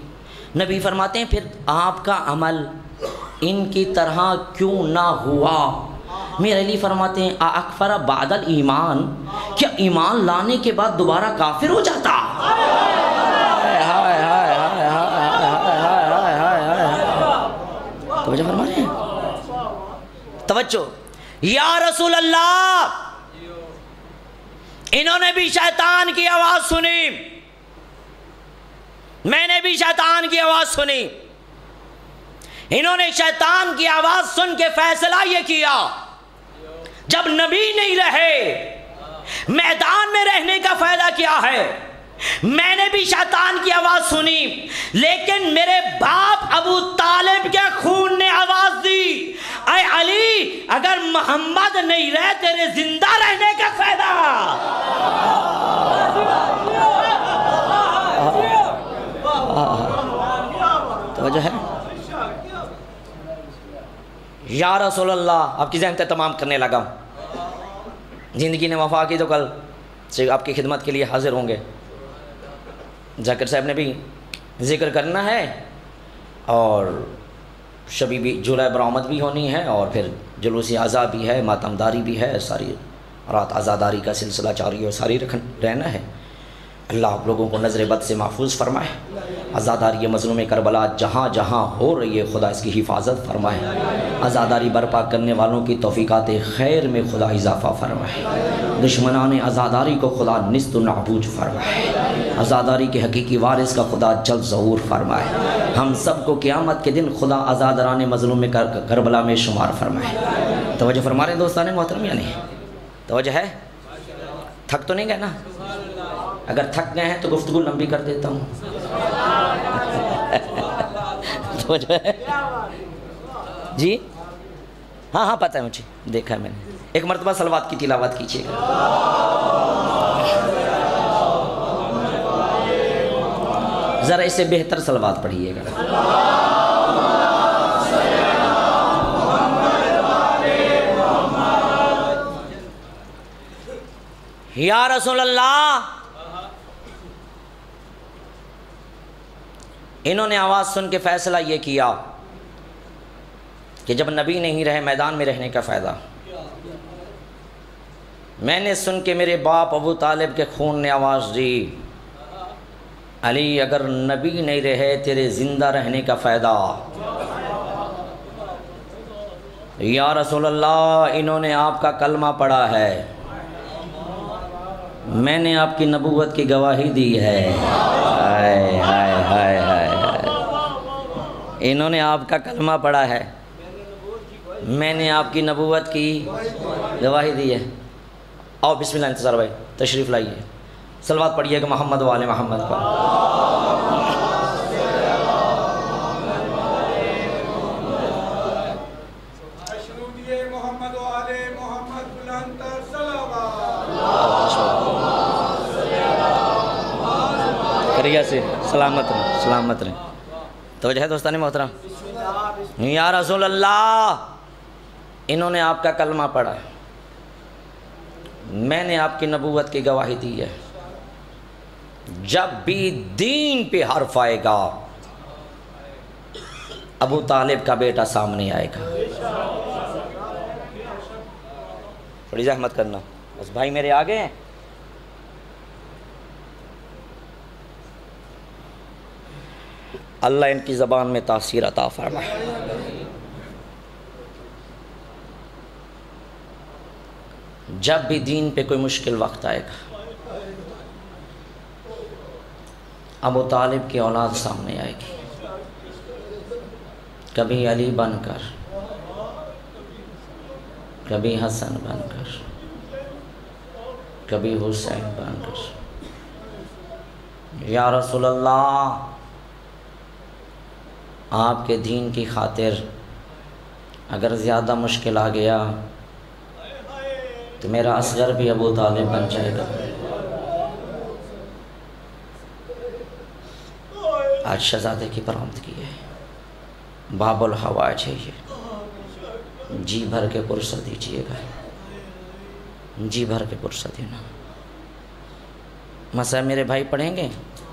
نبی فرماتے ہیں پھر آپ کا عمل ان کی طرح کیوں نہ ہوا؟ میرے علی فرماتے ہیں اکفر بعد الایمان, کیا ایمان لانے کے بعد دوبارہ کافر ہو جاتا؟ توجہ فرما رہے ہیں؟ توجہ. یا رسول اللہ, انہوں نے بھی شیطان کی آواز سنی, میں نے بھی شیطان کی آواز سنی. انہوں نے شیطان کی آواز سن کے فیصلہ یہ کیا جب نبی نہیں رہے میدان میں رہنے کا فائدہ کیا ہے. میں نے بھی شیطان کی آواز سنی, لیکن میرے باپ ابو طالب کے خون نے آواز دی, اے علی اگر محمد نہیں رہے تیرے زندہ رہنے کا فائدہ. توجہ ہے؟ یا رسول اللہ, آپ کی ذہن تمام کرنے لگا. زندگی نے وفا کی تو کل سے آپ کی خدمت کے لیے حاضر ہوں گے. ذاکر صاحب نے بھی ذکر کرنا ہے, اور شبی بھی جولائی برآمد بھی ہونی ہے, اور پھر جلوس عزا بھی ہے, ماتمداری بھی ہے, ساری رات عزاداری کا سلسلہ جاری اور ساری رہنا ہے. اللہ آپ لوگوں کو نظر بد سے محفوظ فرمائے. عزاداری مظلوم کربلا جہاں جہاں ہو رہی ہے خدا اس کی حفاظت فرمائے. عزاداری برپا کرنے والوں کی توفیقات خیر میں خدا اضافہ فرمائے. دشمنان عزاداری کو خدا نست و نابود فرمائے. عزاداری کے حقیقی وارث کا خدا جلد ظہور فرمائے. ہم سب کو قیامت کے دن خدا عزاداران مظلوم کربلا میں شمار فرمائے. توجہ فرما رہے ہیں دوستان محترم یا نہیں؟ توجہ ہے؟ تھک تو نہیں گئے نا؟ اگر تھک گئے ہیں تو گفتگو لمبی کر دیتا ہوں. توجہ ہے جی؟ ہاں پتہ ہے مجھے, دیکھا ہے میں نے. ایک مرتبہ صلوات کی تلاوت کیجیے گا. ذرا اس سے بہتر صلوات پڑھیے گا. یا رسول اللہ, انہوں نے آواز سن کے فیصلہ یہ کیا کہ جب نبی نہیں رہے میدان میں رہنے کا فائدہ. میں نے سن کے میرے باپ ابو طالب کے خون نے آواز دی, علی اگر نبی نہیں رہے تیرے زندہ رہنے کا فائدہ. یا رسول اللہ, انہوں نے آپ کا کلمہ پڑھا ہے, میں نے آپ کی نبوت کی گواہی دی ہے. ہائے ہائے ہائے ہائے, انہوں نے آپ کا کلمہ پڑھا ہے, میں نے آپ کی نبوت کی گواہی دی ہے. آؤ بسم اللہ انتظار بھائی تشریف لائیے، صلوات پڑھیے گا محمد و آل محمد پر۔ محمد و آل محمد بلندتر صلوات۔ کریہ سے سلامت رہیں، سلامت رہیں۔ توجہ ہے دوستان محترم، یا رسول اللہ، انہوں نے آپ کا کلمہ پڑھا، میں نے آپ کی نبوت کی گواہی دی ہے، جب بھی دین پہ حرف آئے گا ابو طالب کا بیٹا سامنے آئے گا۔ تھوڑی زحمت کرنا، بس بھائی میرے آگے ہیں۔ اللہ ان کی زبان میں تاثیر عطا فرمائے۔ جب بھی دین پہ کوئی مشکل وقت آئے گا ابو طالب کی اولاد سامنے آئے گی، کبھی علی بن کر، کبھی حسن بن کر، کبھی حسین بن کر۔ یا رسول اللہ، آپ کے دین کی خاطر اگر زیادہ مشکل آ گیا تو میرا اصغر بھی ابو طالب بن جائے گا۔ آج شہزادے کی برآمدگی ہے، باب الحوائج ہے، یہ جی بھر کے پرسہ دیجئے گا، جی بھر کے پرسہ دینا۔ مسئلہ میرے بھائی پڑھیں گے،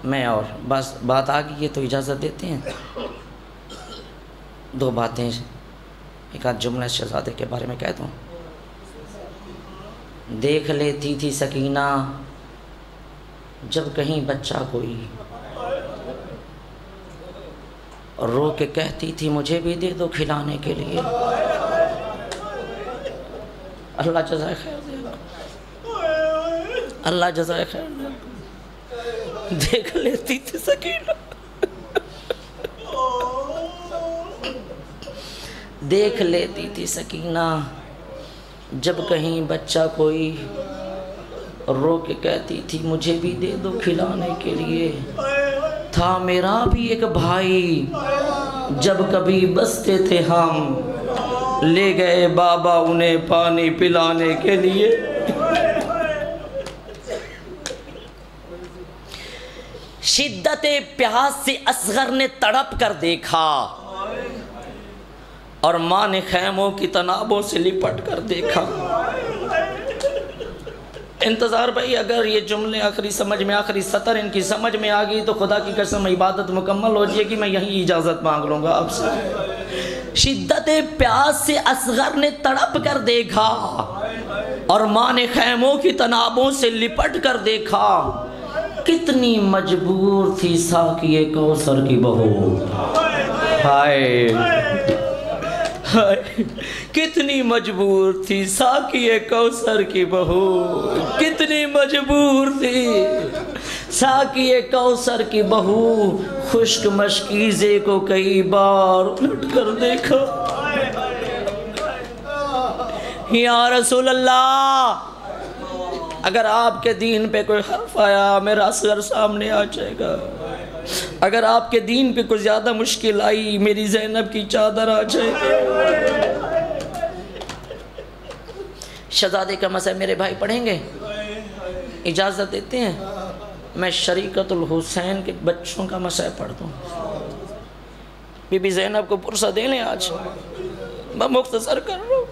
میں اور بس بات آ گئی ہے تو اجازت دیتے ہیں۔ دو باتیں ایک آدھ جملہ شہزادے کے بارے میں کہہ دوں۔ دیکھ لیتی تھی سکینہ جب کہیں بچہ کوئی، اور رو کے کہتی تھی مجھے بھی دے دو کھلانے کے لیے۔ اللہ جزائے خیر دے، اللہ جزائے خیر دے۔ دیکھ لیتی تھی سکینہ، دیکھ لیتی تھی سکینہ جب کہیں بچہ کوئی، رو کے کہتی تھی مجھے بھی دے دو کھلانے کے لیے۔ تھا میرا بھی ایک بھائی جب کبھی بستے تھے ہم، لے گئے بابا انہیں پانی پلانے کے لیے۔ شدت پیاس سے اصغر نے تڑپ کر دیکھا اور ماں نے خیموں کی تنابوں سے لپٹ کر دیکھا۔ انتظار بھائی، اگر یہ جملے آخری سمجھ میں، آخری سطر ان کی سمجھ میں آ گئی تو خدا کی قسم عبادت مکمل ہو جائے گی، میں یہیں اجازت مانگ لوں گا آپ سے۔ شدت پیاس سے اصغر نے تڑپ کر دیکھا اور ماں نے خیموں کی تنابوں سے لپٹ کر دیکھا، کتنی مجبور تھی ساقیے کوثر کی بہو، ہائے کتنی مجبور تھی ساقیے کوثر کی بہو، کتنی مجبور تھی ساقیے کوثر کی بہو، خشک مشکیزے کو کئی بار الٹ کر دیکھا۔ یا رسول اللہ، اگر آپ کے دین پہ کوئی حرف آیا میرا اصغر سامنے آ جائے گا، اگر آپ کے دین پہ کوئی زیادہ مشکل آئی میری زینب کی چادر آ جائے گی۔ شہزادے کا مسئلہ میرے بھائی پڑھیں گے، اجازت دیتے ہیں میں شریکت الحسین کے بچوں کا مسئلہ پڑھ دوں۔ بی بی زینب کو پرسہ دے لیں، آج میں مختصر کر رہا ہوں۔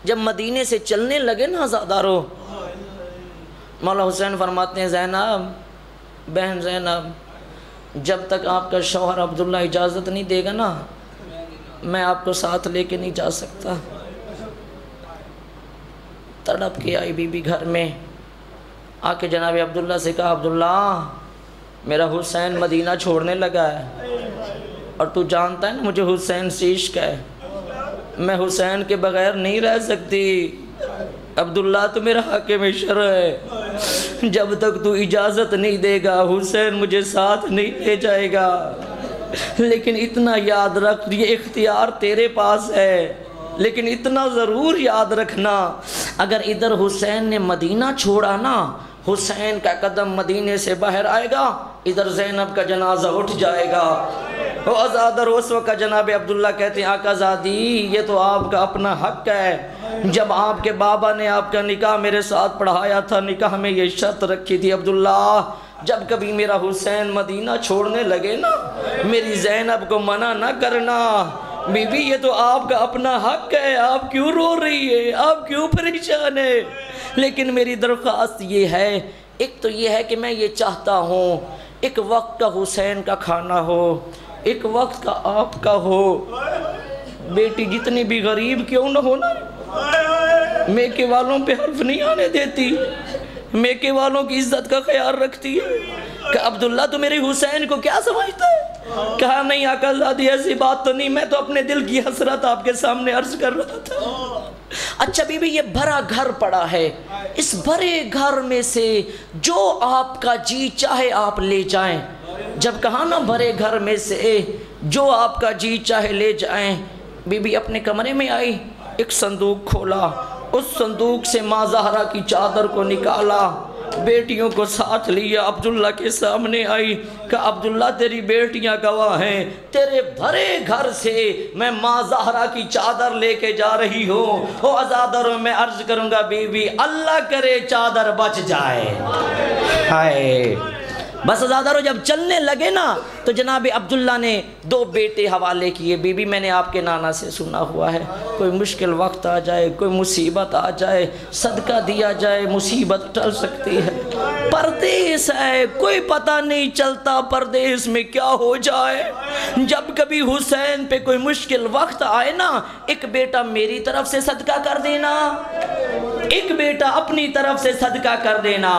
جب مدینے سے چلنے لگے نا زادارو، مولا حسین فرماتے ہیں زینب، بہن زینب، جب تک آپ کا شوہر عبداللہ اجازت نہیں دے گا نا میں آپ کو ساتھ لے کے نہیں جا سکتا۔ تڑپ کے آئی بی بی گھر میں، آ کے جناب عبداللہ سے کہا عبداللہ میرا حسین مدینہ چھوڑنے لگا ہے، اور تو جانتا ہے نا مجھے حسین سے عشق ہے، میں حسین کے بغیر نہیں رہ سکتی۔ عبداللہ تو میرا حاکم شرع ہے، جب تک تو اجازت نہیں دے گا حسین مجھے ساتھ نہیں لے جائے گا، لیکن اتنا یاد رکھ یہ اختیار تیرے پاس ہے، لیکن اتنا ضرور یاد رکھنا اگر ادھر حسین نے مدینہ چھوڑا نا، حسین کا قدم مدینے سے باہر آئے گا، ادھر زینب کا جنازہ اٹھ جائے گا۔ وہ ازادر اس وقت جناب عبداللہ کہتے ہیں آقا زادی یہ تو آپ کا اپنا حق ہے، جب آپ کے بابا نے آپ کا نکاح میرے ساتھ پڑھایا تھا، نکاح میں یہ شرط رکھی تھی عبداللہ جب کبھی میرا حسین مدینہ چھوڑنے لگے نا، میری زینب کو منع نہ کرنا۔ بی بی یہ تو آپ کا اپنا حق ہے، آپ کیوں رو رہی ہے، آپ کیوں پریشان ہے؟ لیکن میری درخواست یہ ہے، ایک تو یہ ہے کہ میں یہ چاہتا ہوں ایک وقت کا حسین کا کھانا ہو، ایک وقت کا آپ کا ہو۔ بیٹی جتنی بھی غریب کیوں نہ ہو نا، میکے والوں پہ حرف نہیں آنے دیتی، میکے والوں کی عزت کا خیال رکھتی ہے کہ عبداللہ تو میرے حسین کو کیا سمجھتا ہے؟ کہا نہیں آقا زادی ایسی بات تو نہیں، میں تو اپنے دل کی حسرت آپ کے سامنے عرض کر رہا تھا۔ اچھا بی بی یہ بھرا گھر پڑا ہے، اس بھرے گھر میں سے جو آپ کا جی چاہے آپ لے جائیں۔ جب کہا نا بھرے گھر میں سے جو آپ کا جی چاہے لے جائیں، بی بی اپنے کمرے میں آئی، ایک صندوق کھولا، اس صندوق سے ماں زہرا کی چادر کو نکالا، بیٹیوں کو ساتھ لیا، عبداللہ کے سامنے آئی کہ عبداللہ تیری بیٹیاں گواہ ہیں، تیرے بھرے گھر سے میں ماں زہرا کی چادر لے کے جا رہی ہوں۔ او عزاداروں میں عرض کروں گا بی بی اللہ کرے چادر بچ جائے۔ ہائے بس عزاداروں جب چلنے لگے نا تو جناب عبداللہ نے 2 بیٹے حوالے کیے، بی بی میں نے آپ کے نانا سے سنا ہوا ہے کوئی مشکل وقت آ جائے، کوئی مصیبت آ جائے، صدقہ دیا جائے، مصیبت ٹل سکتی ہے، پردیس ہے کوئی پتہ نہیں چلتا پردیس میں کیا ہو جائے۔ جب کبھی حسین پہ کوئی مشکل وقت آئے نا، ایک بیٹا میری طرف سے صدقہ کر دینا، ایک بیٹا اپنی طرف سے صدقہ کر دینا،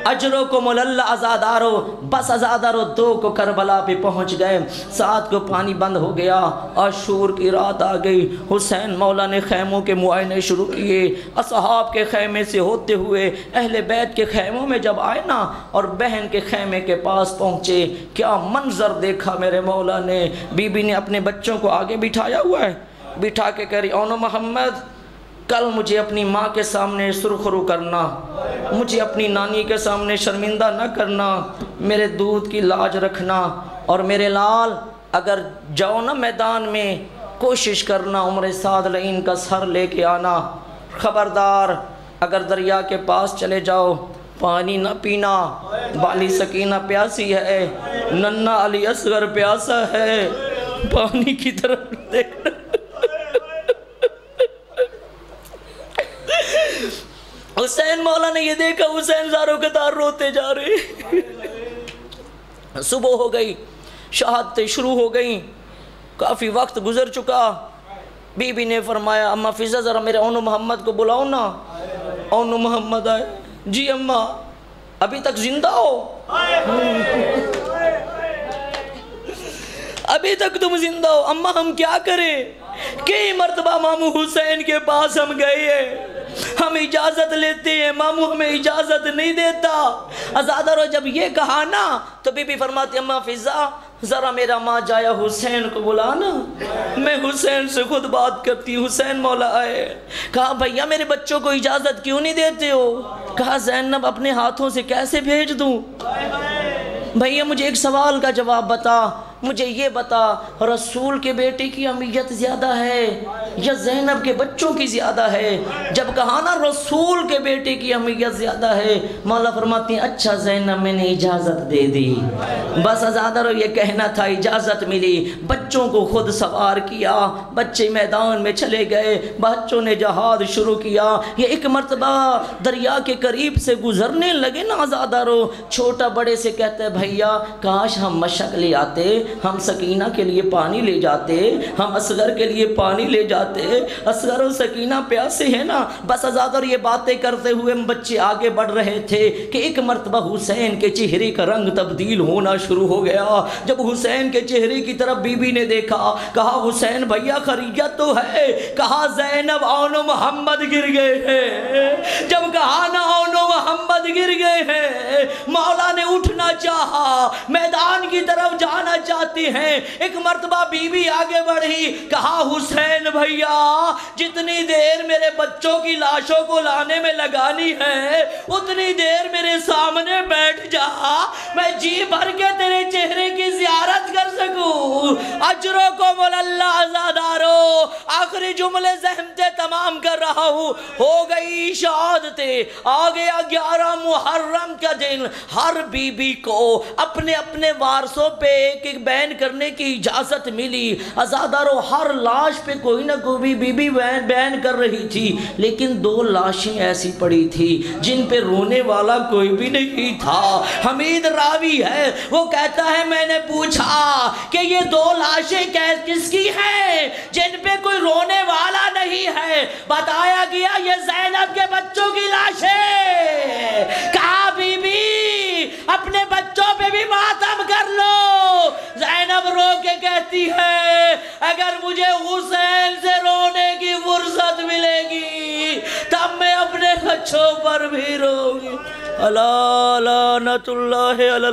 اجرکم اللہ عزادارو۔ بس عزادارو 2 کو کربلا پہ پہنچ گئے، 7 کو پانی بند ہو گیا، عاشور کی رات آ گئی، حسین مولا نے خیموں کے معائنے شروع کیے، اصحاب کے خیمے سے ہوتے ہوئے اہل بیت کے خیموں میں جب آئے نا اور بہن کے خیمے کے پاس پہنچے، کیا منظر دیکھا میرے مولا نے۔ بی بی نے اپنے بچوں کو آگے بٹھایا ہوا ہے، بٹھا کے کہہ رہی اونو محمد کل مجھے اپنی ماں کے سامنے سرخرو کرنا، مجھے اپنی نانی کے سامنے شرمندہ نہ کرنا، میرے دودھ کی لاج رکھنا، اور میرے لال اگر جاؤ نا میدان میں کوشش کرنا عمر سعد لعین کا سر لے کے آنا، خبردار اگر دریا کے پاس چلے جاؤ پانی نہ پینا، بالی سکینہ پیاسی ہے، ننھا علی اصغر پیاسا ہے، پانی کی طرف دیکھنا۔ حسین مولا نے یہ دیکھا حسین زاروں قطار روتے جا رہے۔ صبح ہو گئی، شہادتیں شروع ہو گئیں، کافی وقت گزر چکا۔ بی بی نے فرمایا اماں فضا ذرا میرے اونو محمد کو بلاؤ نا۔ اونو محمد آئے، جی اماں ابھی تک زندہ ہو؟ ابھی تک تم زندہ ہو؟ اماں ہم کیا کریں؟ کئی مرتبہ ماموں حسین کے پاس ہم گئے ہیں، ہم اجازت لیتے ہیں، ماموں ہمیں اجازت نہیں دیتا۔ عزادارو جب یہ کہا نا تو بی بی فرماتی اماں فضا ذرا میرا ماں جایا حسین کو بلانا، میں حسین سے خود بات کرتی۔ حسین مولا آئے، کہا بھیا میرے بچوں کو اجازت کیوں نہیں دیتے ہو؟ کہا زینب اپنے ہاتھوں سے کیسے بھیج دوں؟ بھیا مجھے ایک سوال کا جواب بتا، مجھے یہ بتا رسول کے بیٹے کی اہمیت زیادہ ہے یا زینب کے بچوں کی زیادہ ہے؟ جب کہا نا رسول کے بیٹے کی اہمیت زیادہ ہے، مولا فرماتی ہیں اچھا زینب میں نے اجازت دے دی۔ بس عزادارو یہ کہنا تھا، اجازت ملی، بچوں کو خود سوار کیا، بچے میدان میں چلے گئے، بچوں نے جہاد شروع کیا۔ یہ ایک مرتبہ دریا کے قریب سے گزرنے لگے نا عزادارو، چھوٹا بڑے سے کہتا ہے بھیا کاش ہم مشک لے آتے، ہم سکینہ کے لیے پانی لے جاتے، ہم اصغر کے لیے پانی لے جاتے، اصغر و سکینہ پیاسے ہیں نا۔ بس عزادارو یہ باتیں کرتے ہوئے بچے آگے بڑھ رہے تھے کہ ایک مرتبہ حسین کے چہرے کا رنگ تبدیل ہونا شروع ہو گیا۔ جب حسین کے چہرے کی طرف بی بی نے دیکھا، کہا حسین بھیا خیریت تو ہے؟ کہا زینب اونو محمد گر گئے ہیں۔ جب کہا نا اونو محمد گر گئے ہیں، مولا نے اٹھنا چاہا، میدان کی طرف جانا چاہتی ہیں۔ ایک مرتبہ بی بی آگے بڑھی، کہا حسین بھیا جتنی دیر میرے بچوں کی لاشوں کو لانے میں لگانی ہے اتنی دیر میرے سامنے بیٹھ جا، میں جی بھر کے تیرے چہرے کی زیارت کر سکوں۔ اجرکم اللہ عزادارو، آخری جملے ذہن سے تمام کر رہا ہوں۔ ہو گئی شہادتیں، آ گیا 11 محرم کا دن، ہر بی بی کو اپنے اپنے وارثوں پہ ایک ایک بیان کرنے کی اجازت ملی۔ عزادارو ہر لاش پہ کوئی نہ کوئی بی بی بیان کر رہی تھی، لیکن 2 لاشیں ایسی پڑی تھی جن پہ رونے والا کوئی بھی نہیں تھا۔ حمید راوی ہے، وہ کہتا ہے میں نے پوچھا کہ یہ 2 لاشیں کس کی ہیں جن پہ کوئی رونے والا نہیں ہے؟ بتایا گیا یہ زینب کے بچوں کی لاشیں۔ کہا بی بی اپنے بچوں پہ بھی ماتم کر لو۔ زینب رو کے کہتی ہے اگر مجھے حسین سے رونے کی فرصت ملے گی تب میں اپنے بچوں پر بھی رو گی۔ اللہ لعنت اللہ علی